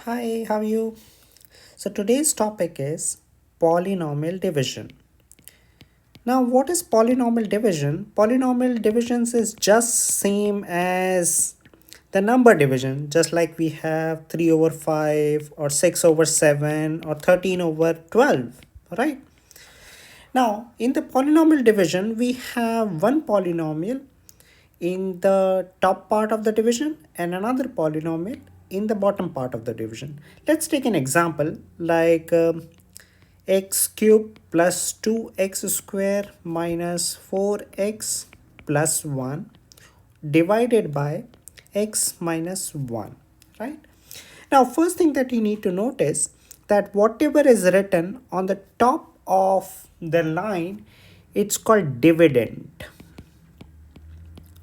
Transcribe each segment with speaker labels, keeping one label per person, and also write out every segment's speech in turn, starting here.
Speaker 1: Hi, how are you? So today's topic is polynomial division. Now, what is polynomial division? Polynomial divisions is just same as the number division, just like we have 3 over 5 or 6 over 7 or 13 over 12, right? Now, in the polynomial division, we have one polynomial in the top part of the division and another polynomial in the bottom part of the division. Let's take an example like x cube plus 2x square minus 4x plus 1 divided by x minus 1, right? Now, first thing that you need to notice that whatever is written on the top of the line, it's called dividend,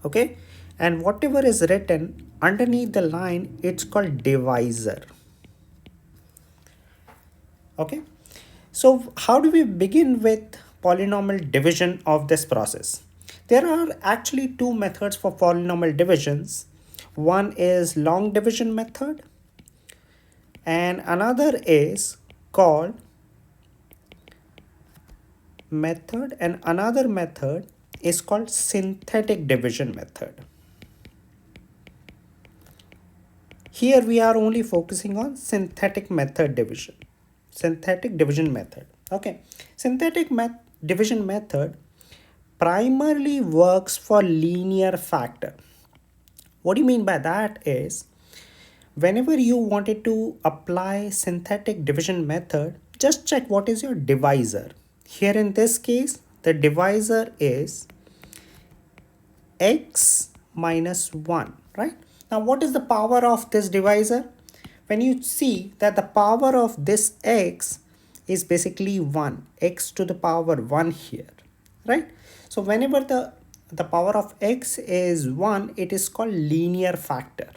Speaker 1: okay? And whatever is written underneath the line, it's called divisor, okay? So how do we begin with polynomial division of this process? There are actually two methods for polynomial divisions. One is long division method and another is called method and another method is called synthetic division method. Here we are only focusing on synthetic division method. Okay, division method primarily works for linear factor. What do you mean by that is whenever you wanted to apply synthetic division method, just check what is your divisor. Here in this case, the divisor is x minus 1, right? Now, what is the power of this divisor? When you see that the power of this x is basically 1, x to the power 1 here, right? So whenever the power of x is 1, it is called linear factor.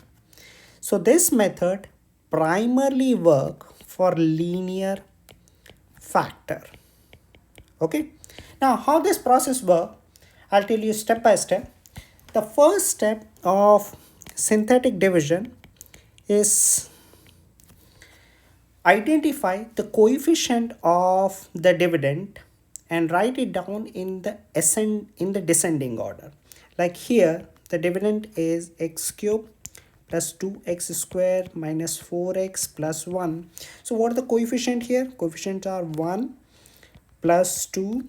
Speaker 1: So this method primarily work for linear factor. Okay. Now how this process work, I'll tell you step by step. The first step of synthetic division is identify the coefficient of the dividend and write it down in the descending order. Like here the dividend is x cube plus 2x square minus 4x plus 1. So what are the coefficient here? Coefficients are 1 plus 2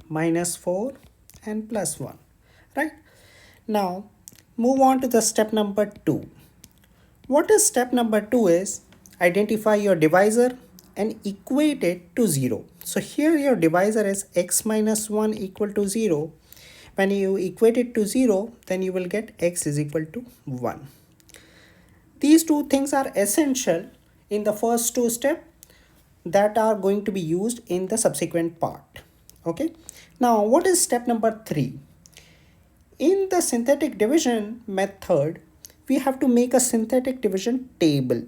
Speaker 1: minus 4 and plus 1, right? Now move on to the step number 2. What is step number 2 is identify your divisor and equate it to 0. So here your divisor is x minus 1 equal to 0. When you equate it to 0, then you will get x is equal to 1. These two things are essential in the first two steps that are going to be used in the subsequent part. Okay. Now what is step number 3? In the synthetic division method, we have to make a synthetic division table.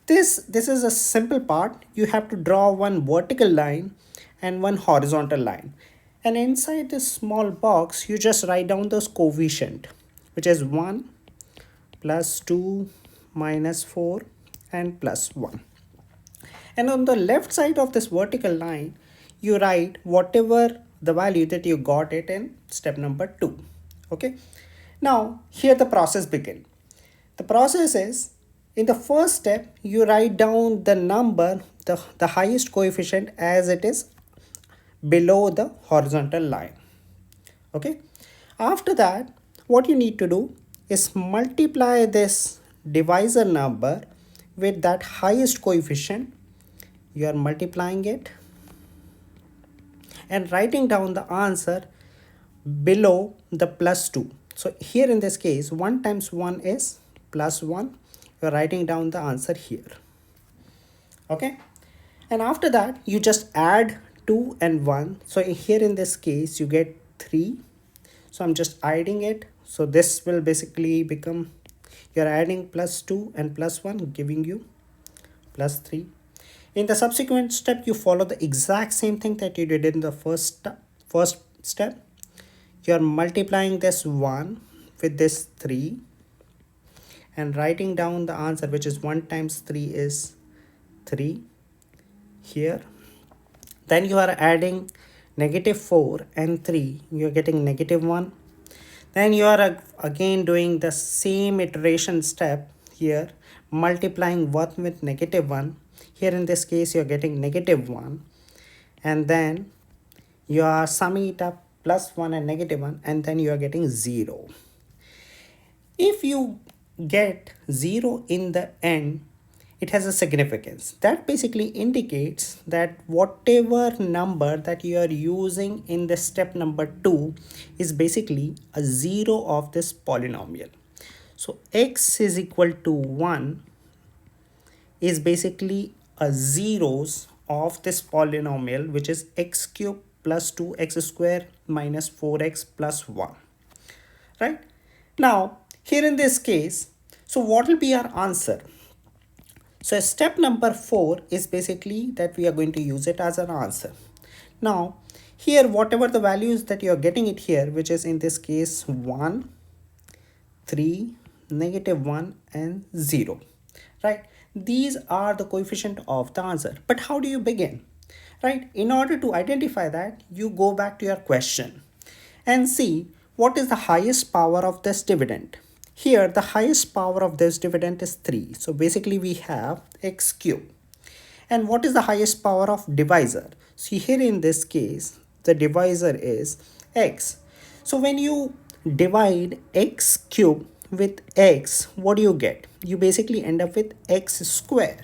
Speaker 1: This is a simple part. You have to draw one vertical line and one horizontal line. And inside this small box, you just write down those coefficient, which is 1 plus 2 minus 4 and plus 1. And on the left side of this vertical line, you write whatever the value that you got it in step number 2. Okay. Now here the process begin. The process is in the first step, you write down the number, the highest coefficient as it is below the horizontal line. Okay. After that, what you need to do is multiply this divisor number with that highest coefficient. You are multiplying it and writing down the answer below the plus 2. So here in this case, 1 times 1 is plus 1. You're writing down the answer here. Okay. And after that, you just add 2 and 1. So here in this case, you get 3. So I'm just adding it. So this will basically become, you're adding plus 2 and plus 1, giving you plus 3. In the subsequent step, you follow the exact same thing that you did in the first step. You are multiplying this 1 with this 3 and writing down the answer, which is 1 times 3 is 3 here. Then you are adding negative 4 and 3, you are getting negative 1. Then you are again doing the same iteration step here, multiplying 1 with negative 1. Here in this case you are getting negative 1, and then you are summing it up, plus 1 and negative 1, and then you are getting 0. If you get 0 in the end, it has a significance. That basically indicates that whatever number that you are using in the step number 2 is basically a 0 of this polynomial. So x is equal to 1 is basically a zeros of this polynomial, which is x cubed plus 2x square minus 4x plus 1. Right? Now, here in this case, so what will be our answer? So step number 4 is basically that we are going to use it as an answer. Now, here whatever the values that you are getting it here, which is in this case 1, 3, negative 1 and 0. Right? These are the coefficient of the answer. But how do you begin? Right? In order to identify that, you go back to your question and see what is the highest power of this dividend. Here the highest power of this dividend is 3. So basically we have x cubed. And what is the highest power of divisor? See, here in this case the divisor is x. So when you divide x cubed with x, what do you get? You basically end up with x square.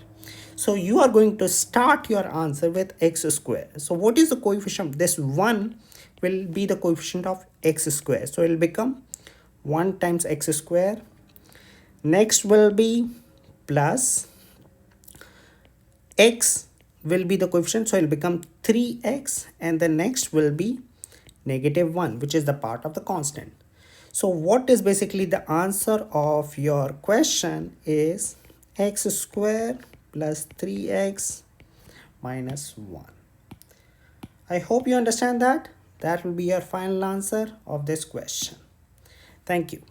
Speaker 1: So you are going to start your answer with x square. So what is the coefficient? This 1 will be the coefficient of x square. So it will become 1 times x square. Next will be plus x will be the coefficient. So it will become 3x, and the next will be negative 1, which is the part of the constant. So what is basically the answer of your question is x square plus 3x minus 1. I hope you understand that. That will be your final answer of this question. Thank you.